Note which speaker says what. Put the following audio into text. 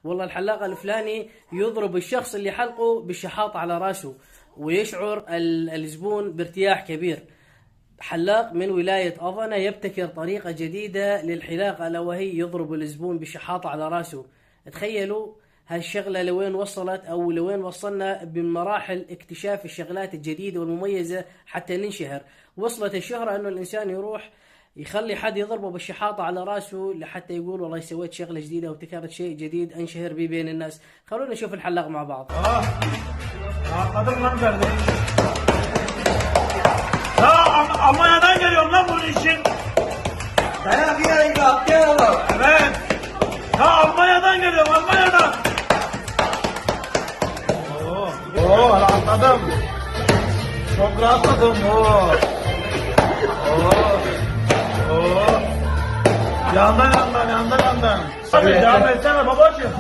Speaker 1: والله الحلاق الفلاني يضرب الشخص اللي حلقه بالشحاط على راسه، ويشعر الزبون بارتياح كبير. حلاق من ولاية أضنة يبتكر طريقة جديدة للحلاقة، ألا وهي يضرب الزبون بشحاط على راسه. تخيلوا هالشغلة لوين وصلت، أو لوين وصلنا بمراحل اكتشاف الشغلات الجديدة والمميزة حتى ننشهر. وصلت الشهرة أنه الإنسان يروح يخلي حد يضربه بالشحاطة على راسه لحتى يقول والله سويت شغلة جديدة وابتكرت شيء جديد أنشهر به بين الناس. خلونا نشوف الحلاق مع بعض.
Speaker 2: Rahatladım lan kardeş. Ya Almanya'dan geliyorum lan bunun için.
Speaker 3: Dayak yiyerek asker oğlum.
Speaker 2: Evet. Ya Almanya'dan geliyorum, Almanya'dan. Oo, rahatladım. Çok rahatladım. Oo. Yandan. Hadi devam etsene babacığım.